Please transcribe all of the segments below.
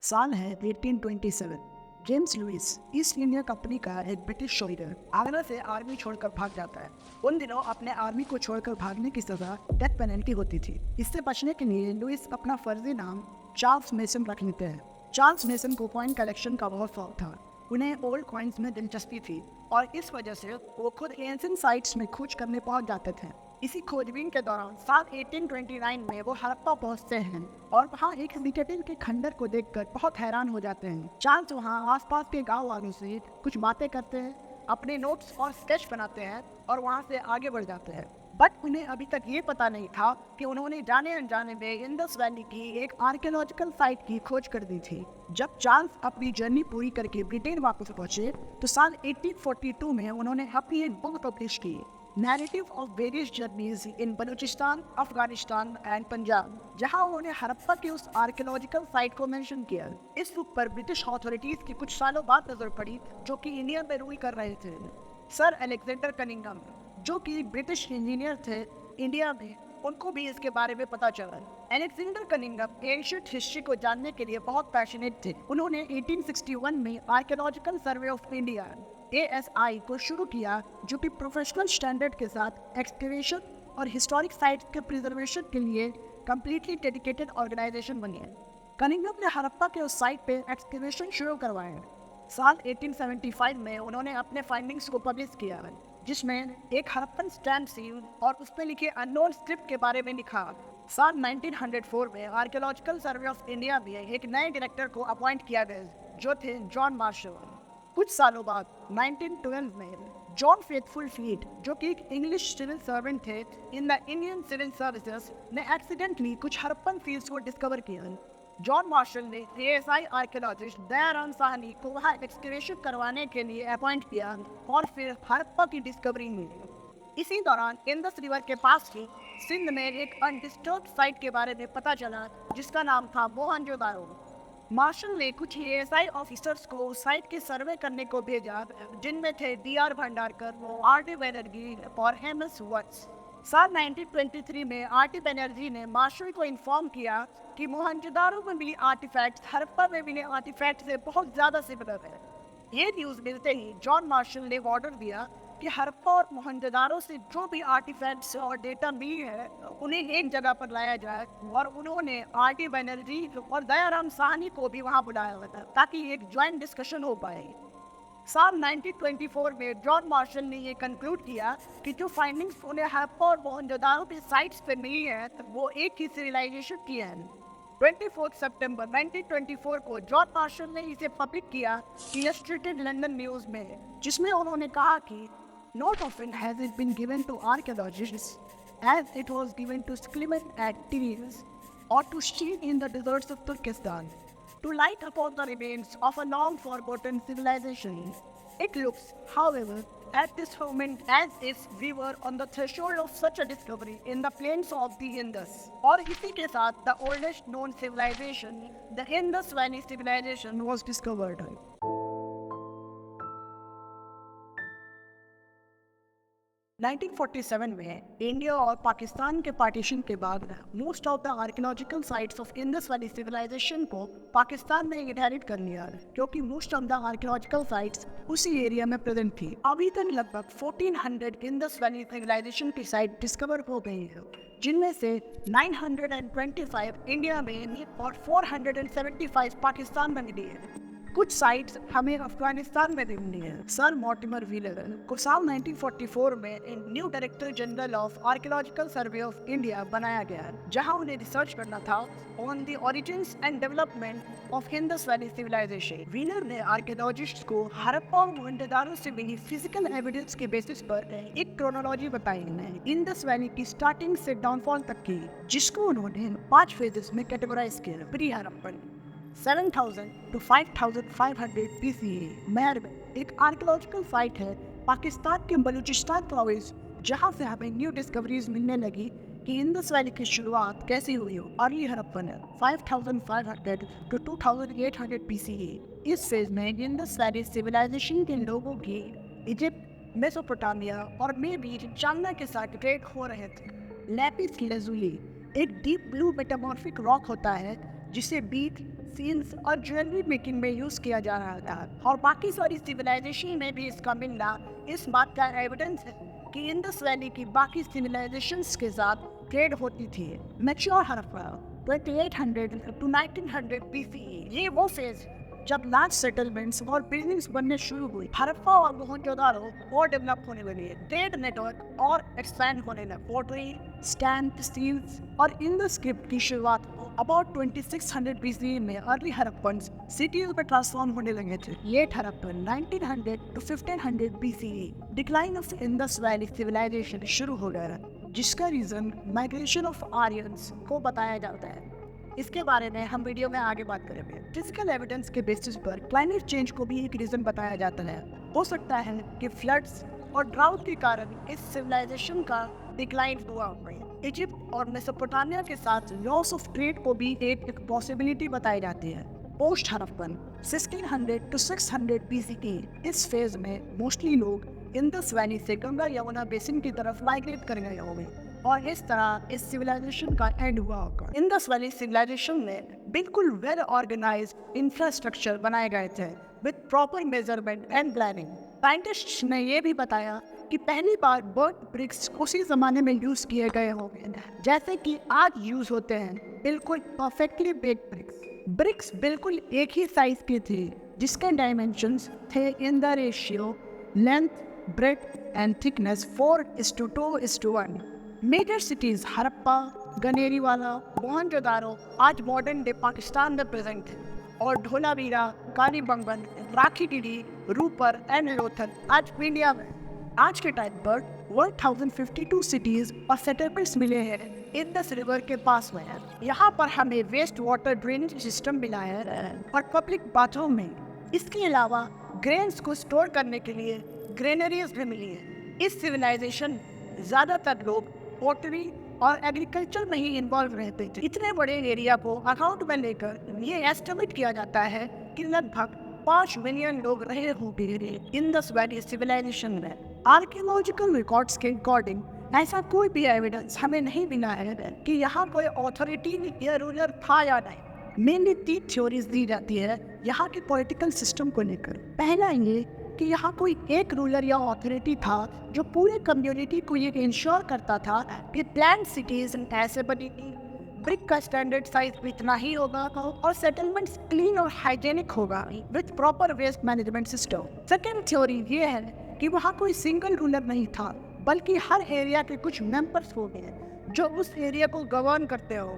साल है 1827। James Lewis East India Company का एक ब्रिटिश सोल्जर आगरा से आर्मी छोड़कर भाग जाता है। उन दिनों अपने आर्मी को छोड़कर भागने की सजा डेथ पेनल्टी होती थी। इससे बचने के लिए लुइस अपना फर्जी नाम चार्ल्स मेसन रख लेते हैं। चार्ल्स मेसन को कॉइन कलेक्शन का बहुत शौक था। उन्हें ओल्ड कॉइन्स में दिलचस्पी थी और इस वजह से वो खुद एंशिएंट साइट्स में खोज करने पहुंच जाते थे। इसी खोजबीन के दौरान साल 1829 में वो हड़प्पा पहुंचते हैं और वहां एक निकेटिन के खंडर को देखकर बहुत हैरान हो जाते हैं। चार्ल्स वहां आसपास के गांव वालों से कुछ बातें करते हैं, अपने नोट्स और स्केच बनाते हैं और वहां से आगे बढ़ जाते हैं। बट उन्हें अभी तक ये पता नहीं था कि उन्होंने जाने अनजाने में इंडस वैली की एक आर्कियोलॉजिकल साइट की खोज कर दी थी। जब चार्ल्स अपनी जर्नी पूरी करके ब्रिटेन वापस पहुंचे तो साल 1842 में उन्होंने अपनी एक बुक पब्लिश की, narrative of various journeys in Balochistan, Afghanistan and Punjab, जहां उन्होंने हड़प्पा के उस आर्कियोलॉजिकल साइट को मेंशन किया। इस बुक पर ब्रिटिश अथॉरिटीज की कुछ सालों बाद नजर पड़ी जो कि इंडिया में रूल कर रहे थे। सर अलेक्जेंडर कनिंघम, जो कि ब्रिटिश इंजीनियर थे इंडिया में, उनको भी इसके बारे में पता चला। अलेक्जेंडर कनिंघम एंशिएंट हिस्ट्री को जानने के लिए बहुत पैशनेट थे। उन्होंने 1861 में archaeological survey of India ASI को शुरू किया, जो कि प्रोफेशनल स्टैंडर्ड के साथ एक्सकेवेशन और हिस्टोरिक साइट्स के प्रिजर्वेशन के लिए कंप्लीटली डेडिकेटेड ऑर्गेनाइजेशन बनी है। कनिंघम ने हड़प्पा के उस साइट पे एक्सकेवेशन शुरू करवाए। साल 1875 में उन्होंने अपने फाइंडिंग्स को पब्लिश किया, जिसमें एक हड़प्पन स्टैम्प सील और उस पर लिखे अननोन स्क्रिप्ट के बारे में लिखा। साल 1904 में आर्कियोलॉजिकल सर्वे ऑफ इंडिया में एक नए डायरेक्टर को अपॉइंट किया गया, जो थे जॉन मार्शल। कुछ सालों बाद 1912 में जॉन फेथफुल फीट, जो कि एक इंग्लिश सिविल सर्वेंट थे in the Indian civil services, ने एक्सीडेंटली कुछ हड़प्पन फील्ड्स को डिस्कवर किया। जॉन मार्शल ने ASI आर्कियोलॉजिस्ट दयाराम साहनी को वहां एक्सकेवेशन करवाने के लिए अपॉइंट किया और फिर हड़प्पा की डिस्कवरी मिली। इसी दौरान इंडस रिवर के पास ही सिंध में एक अनडिस्टर्ब्ड साइट के बारे में पता चला, जिसका नाम था मोहनजोदारो। मार्शल ने कुछ ASI ऑफिसर्स को साइट के सर्वे करने को भेजा, जिनमें थे DR भंडारकर, RD बनर्जी और हेमस वट्स। साल 1923 में RT बनर्जी ने मार्शल को इन्फॉर्म किया कि मोहनजोदारो में मिली आर्टिफैक्ट्स हड़प्पा में मिले आर्टिफैक्ट से बहुत ज़्यादा सिमिलर है। ये न्यूज़ मिलते ही जॉन मार्शल ने ऑर्डर दिया कि हड़प्पा और मोहनजोदारो से जो भी आर्टिफैक्ट्स और डेटा मिली है उन्हें एक जगह पर लाया जाए, और उन्होंने RT बनर्जी और दयाराम साहनी को भी वहां बुलाया हुआ था ताकि एक ज्वाइंट डिस्कशन हो पाए। साल 1924 में जॉन मार्शल ने ये कंक्लूड किया कि जो फाइंडिंग्स उन्हें हड़प्पा और मोहनजोदारो के साइट्स पे मिली है वो एक ही सिविलाइजेशन की है। 24 सितंबर 1924 को जॉन मार्शल ने इसे पब्लिक किया इलस्ट्रेटेड लंदन न्यूज़ में, जिसमें उन्होंने कहा कि not often has it been given to archaeologists as it was given to Schliemann at Tiris or to Sheen in the deserts of Turkestan, to light upon the remains of a long-forgotten civilization. It looks, however, at this moment as if we were on the threshold of such a discovery in the plains of the Indus. और इसी के साथ the oldest known civilization, the Indus Valley civilization, was discovered. 1947 में India और पाकिस्तान के partition के बाद most of the archaeological sites of Indus valley civilization को पाकिस्तान ने इनहेरिट कर लिया, क्योंकि most of the archaeological sites उसी एरिया में प्रेजेंट थी। अभी तक लगभग 1400 इंडस वैली सिविलाइजेशन की साइट डिस्कवर हो गई है, जिनमें से 925 इंडिया में और 475 पाकिस्तान में मिली है। कुछ साइट्स हमें अफगानिस्तान में मिली है। सर मॉर्टिमर व्हीलर को साल 1944 में new director general of archaeological survey of India बनाया गया, जहां उन्हें रिसर्च करना था on the origins and development of Indus valley civilization. Wheeler ने आर्कियोलॉजिस्ट्स को हड़प्पा और मोहनजोदारो से मिली फिजिकल एविडेंस के बेसिस पर एक क्रोनोलॉजी बताई है इंडस वैली की स्टार्टिंग से डाउनफॉल तक की, जिसको उन्होंने 5 फेजेस में कैटेगराइज किया। प्री हड़प्पन 7000 to 5500 BCE मैर में एक आर्कियोलॉजिकल साइट है पाकिस्तान के बलूचिस्तान प्रोविंस, जहां से हमें न्यू डिस्कवरीज मिलने लगी कि इंडस वैली की शुरुआत कैसी हुई हो। Early Harappan 5500 to 2800 BCE। इस फेज में इंडस वैली सिविलाइजेशन के लोगों की इजिप्ट, मेसोपोटामिया और में भी चाइना के साथ ट्रेड हो रहे थे। लैपिस लैजुली एक डीप ब्लू मेटामॉर्फिक रॉक होता है जिसे बीट, सील्स और ज्वेलरी मेकिंग में यूज किया जा रहा था। और बाकी सारी सिविलाइजेशन में भी इसका मिलना इस बात का एविडेंस है कि इंडस वैली की बाकी सिविलाइजेशंस के साथ ट्रेड होती थी। मैच्योर हड़प्पा 2800 to 1900 BCE, ये वो फेज जब लार्ज सेटलमेंट्स और बिल्डिंग्स बनने शुरू हुई। हड़प्पा और मोहनजोदारो और डेवलप होने लगे, ट्रेड नेटवर्क और एक्सपैंड होने लगे। पोर्ट्री, स्टैम्प, स्टील्स और इंडस स्क्रिप्ट की शुरुआत अबाउट 2600 BCE में अर्ली हड़प्पन्स सिटीज में ट्रांसफॉर्म होने लगे थे। Late Harappan 1900 to 1500 BCE decline of Indus valley civilization शुरू हो गया, जिसका रीजन माइग्रेशन ऑफ आर्यंस को बताया जाता है। इसके बारे में हम वीडियो में आगे बात करेंगे। फिजिकल एविडेंस के बेसिस पर क्लाइमेट चेंज को भी एक रीजन बताया जाता है। हो सकता है कि फ्लड्स और ड्राउट के कारण इस सिविलाइजेशन का डिक्लाइन हुआ हो। इजिप्ट और मेसोपोटामिया के साथ लॉस ऑफ ट्रेड को भी एक पॉसिबिलिटी बताई जाती है। पोस्ट हड़प्पन 1600 to 600 BCE, इस फेज में मोस्टली लोग इंडस वैली से गंगा यमुना बेसिन की तरफ माइग्रेट कर गए होंगे और इस तरह इस सिविलाइजेशन का एंड हुआ होगा। इंडस वैली सिविलाइजेशन में बिल्कुल वेल ऑर्गेनाइज्ड इंफ्रास्ट्रक्चर बनाए गए थे with proper measurement and planning. Scientists ने यह भी बताया कि पहली बार बर्ट ब्रिक्स उसी जमाने में यूज किए गए होंगे जैसे कि आज यूज होते हैं, बिल्कुल परफेक्टली बेक्ड ब्रिक्स। ब्रिक्स बिल्कुल एक ही साइज के थे जिसके डायमेंशंस थे in the ratio length, breadth and thickness 4:2:1। Major cities Harappa, Ganeriwala, Mohenjodaro आज मॉडर्न डे पाकिस्तान में प्रेजेंट है, और धोलावीरा, कालीबंगन, राखीगढ़ी, रूपर एंड लोथल आज इंडिया में। आज के टाइम पर 1052 सिटीज और सेटलमेंट्स मिले हैं इंडस रिवर के पास में है। यहाँ पर हमें वेस्ट वाटर ड्रेनेज सिस्टम मिला है और पब्लिक बाथरूम में। इसके अलावा ग्रेन्स को स्टोर करने के लिए ग्रेनरीज भी मिली है। इस सिविलाइजेशन ज़्यादातर लोग पोर्ट्री और एग्रीकल्चर में ही इन्वॉल्व रहते थे। इतने बड़े एरिया को अकाउंट में लेकर ये एस्टिमेट किया जाता है कि लगभग 5 मिलियन लोग रहे होंगे इंडस वैली सिविलाइजेशन में। आर्कियोलॉजिकल रिकॉर्ड्स के अकॉर्डिंग ऐसा कोई भी एविडेंस हमें नहीं मिला है कि यहाँ कोई अथॉरिटी या रूलर था या नहीं। मेनली 3 थ्योरीज दी जाती है यहाँ के पॉलिटिकल सिस्टम को लेकर। पहला ये कि यहाँ कोई एक रूलर या अथॉरिटी था जो पूरे कम्युनिटी को ये इंश्योर करता था कि प्लान सिटीज ऐसे बनेगी, ब्रिक का स्टैंडर्ड साइज भी इतना ही होगा और सेटलमेंट्स क्लीन और हाइजेनिक होगा with proper waste management system. Second theory ये है कि वहाँ कोई सिंगल रूलर नहीं था, बल्कि हर एरिया के कुछ मेंबर्स हो गए जो उस एरिया को गवर्न करते हो,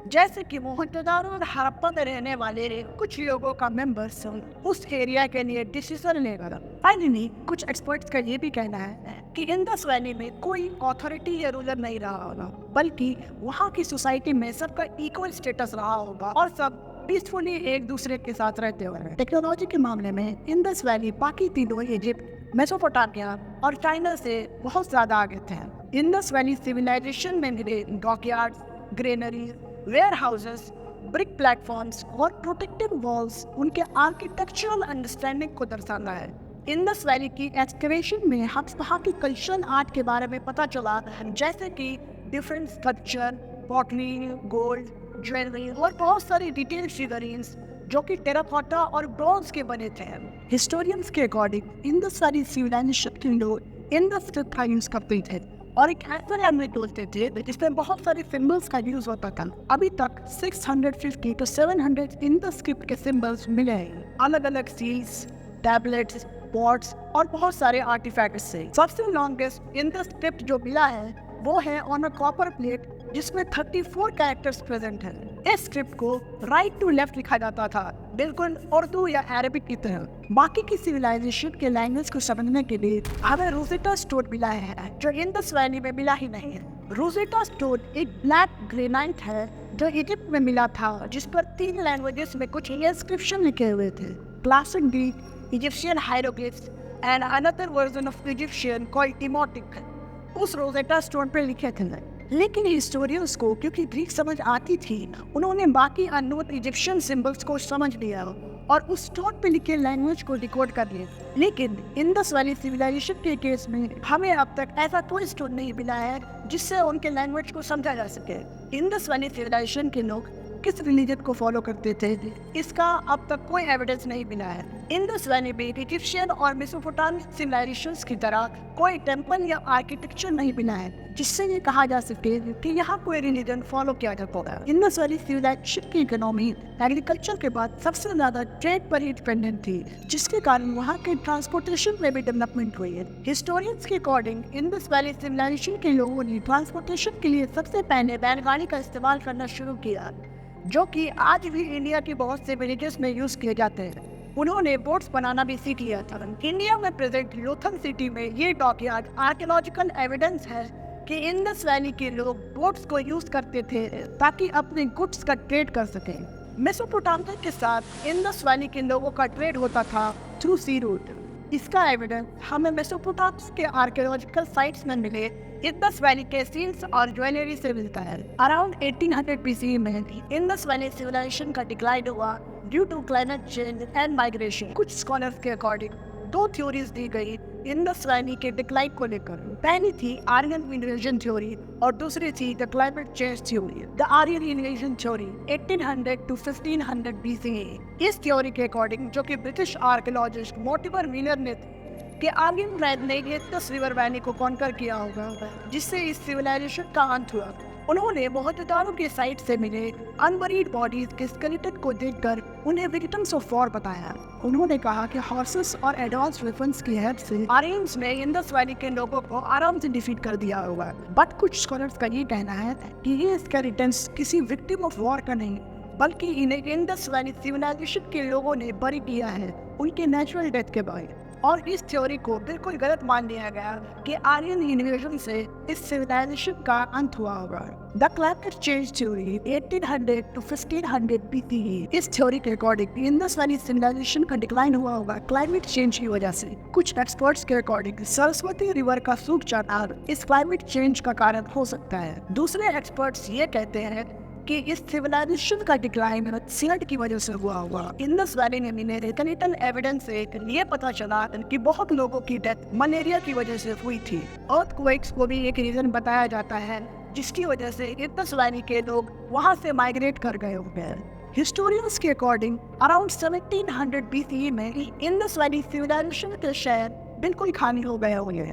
जैसे कि मोहनजोदारो और हड़प्पा में रहने वाले कुछ लोगों का मेंबर्स उस एरिया के लिए डिसीजन लेगा। फाइनली कुछ एक्सपर्ट्स का ये भी कहना है कि इंडस वैली में कोई अथॉरिटी या रूलर नहीं रहा होगा, बल्कि वहाँ की सोसाइटी में सबका इक्वल स्टेटस रहा होगा और सब पीसफुली एक दूसरे के साथ रहते हुए। टेक्नोलॉजी के मामले में इंडस वैली बाकी तीनों इजिप्ट, मेसोपोटामिया और चाइना से बहुत ज़्यादा आगे थे। इंडस वैली सिविलाइजेशन में मिले dockyards, granary, warehouses, brick platforms और प्रोटेक्टिव वॉल्स उनके आर्किटेक्चरल अंडरस्टैंडिंग को दर्शाता है। इंडस वैली की एक्सकवेशन में हम वहाँ की कल्चरल आर्ट के बारे में पता चला, जैसे कि different sculpture, pottery, gold, jewellery और बहुत सारी डिटेल्ड फिगरीन्स जो कि टेराकोटा और ब्रॉन्ज के बने थे। हिस्टोरियंस के अकॉर्डिंग इंडस वैली सिविलाइजेशन के लोग इंडस स्क्रिप्ट का यूज करते थे और एक ऐसा लैंग्वेज बोलते थे जिसमें बहुत सारे सिंबल्स का यूज होता था। अभी तक 650 to 700 इंडस स्क्रिप्ट के सिंबल्स मिले हैं, अलग अलग सील्स, टैबलेट्स, पॉट्स और बहुत सारे आर्टिफैक्ट्स से। सबसे लॉन्गेस्ट इंडस स्क्रिप्ट जो मिला है वो है ऑन अ कॉपर प्लेट जिसमें 34 कैरेक्टर्स प्रेजेंट हैं। इस स्क्रिप्ट को राइट टू लेफ्ट लिखा जाता था, बिल्कुल उर्दू या अरबिक की तरह। बाकी की सिविलाइजेशन के लैंग्वेज को समझने के लिए हमें रोजेटा स्टोन मिला है जो इंडस वैली में मिला ही नहीं है। रोजेटा स्टोन एक ब्लैक ग्रेनाइट है जो इजिप्ट में मिला था, जिस पर 3 लैंग्वेजेस में कुछ इंस्क्रिप्शन लिखे हुए थे, classic Greek, Egyptian hieroglyphs and another version of Egyptian called demotic उस रोजेटा स्टोन पर लिखे थे। लेकिन हिस्टोरियंस को क्योंकि ग्रीक समझ आती थी, उन्होंने बाकी अननोन इजिप्शियन सिंबल्स को समझ लिया और उस स्टोन पे लिखे लैंग्वेज को डिकोड कर लिया। लेकिन इंडस वैली सिविलाइजेशन के केस में हमें अब तक ऐसा कोई स्टोन नहीं मिला है जिससे उनके लैंग्वेज को समझा जा सके। इंडस वैली सिविलाइजेशन के लोग किस रिलीजन को फॉलो करते थे इसका अब तक कोई एविडेंस नहीं मिला है। इंडस वैली में इजिप्शियन और मेसोपोटामियन सिविलाइजेशंस की तरह कोई टेम्पल या आर्किटेक्चर नहीं मिला है जिससे ये कहा जा सके कि यहाँ कोई रिलीजन फॉलो किया जाता है। इंडस वैली सिविलाइजेशन की इकोनॉमी एग्रीकल्चर के बाद सबसे ज्यादा ट्रेड पर ही डिपेंडेंट थी, जिसके कारण वहाँ के ट्रांसपोर्टेशन में भी डेवलपमेंट हुई है। हिस्टोरियंस के अकॉर्डिंग इंडस वैली सिविलाइजेशन के लोगों ने ट्रांसपोर्टेशन के लिए सबसे पहले बैलगाड़ी का इस्तेमाल करना शुरू किया, जो कि आज भी इंडिया के बहुत से विलेजेस में यूज किए जाते हैं। उन्होंने बोट्स बनाना भी सीख लिया था। इंडिया में प्रेजेंट लोथल सिटी में ये डॉकयार्ड आर्कियोलॉजिकल एविडेंस है कि इंडस वैली के लोग बोट्स को यूज करते थे ताकि अपने गुड्स का ट्रेड कर सकें। मेसोपोटामिया के साथ इंडस वैली के लोगों का ट्रेड होता था थ्रू सी रूट। इसका एविडेंस हमें मेसोपोटामिया के आर्कियोलॉजिकल साइट्स में मिले इंडस वैली के सीन्स और ज्वेलरी से मिलता है। अराउंड 1800 BCE में इंडस वैली सिविलाइजेशन का डिक्लाइन हुआ due to climate change and migration. कुछ स्कॉलर्स के अकॉर्डिंग दो थ्योरीज दी गई इंडस वैली के डिक्लाइन को लेकर। पहली थी आर्यन इन्वेजन थ्योरी और दूसरी थी the climate change theory. The Aryan invasion theory 1800 to 1500 BCE। इस थ्योरी के अकॉर्डिंग, जो कि ब्रिटिश आर्कियोलॉजिस्ट मोर्टिमर व्हीलर ने कि आर्यन ट्राइब ने इंडस रिवर वैली को कॉन्कर किया होगा, जिससे इस सिविलाइजेशन का अंत हुआ। उन्होंने मोहनजोदाड़ो के साइट से मिले अनबरीड बॉडीज के स्केलेटन को देखकर उन्हें विक्टिम्स ऑफ वॉर बताया। उन्होंने कहा कि हॉर्सेस और एडवांस वेपन्स की हेल्प से आर्यंस ने इंडस वैली के लोगों को आराम से डिफीट कर दिया होगा। बट कुछ स्कॉलर्स का ये कहना है कि ये स्केलेटन्स किसी विक्टिम ऑफ वॉर का नहीं, बल्कि इन्हें इंडस वैली सिविलाइजेशन के लोगों ने बरी किया है उनके नेचुरल डेथ के बाद। और इस थ्योरी को बिल्कुल गलत मान लिया गया कि आर्यन इन्वेजन से इस सिविलाइजेशन का अंत हुआ होगा। The climate change theory 1800 to 1500 BCE। इस थ्योरी के अकॉर्डिंग इंडस वैली सिविलाइजेशन का डिक्लाइन हुआ होगा क्लाइमेट चेंज की वजह से। कुछ एक्सपर्ट्स के अकॉर्डिंग सरस्वती रिवर का सूख जाना इस क्लाइमेट चेंज का कारण हो सकता है। दूसरे एक्सपर्ट्स ये कहते हैं कि इस सिविलाइजेशन का डिक्लाइन फ्लड की वजह से हुआ होगा। इंडस वैली में मिले स्केलेटल एविडेंस से ये पता चला कि बहुत लोगों की डेथ मलेरिया की वजह से हुई थी। अर्थक्वेक्स को भी एक रीजन बताया जाता है जिसकी वजह से इंडस वैली के लोग वहां से माइग्रेट कर गए होंगे। हिस्टोरियंस के अकॉर्डिंग अराउंड 1700 BCE में इंडस वैली सिविलाइजेशन के शहर बिल्कुल खाली हो गए होंगे।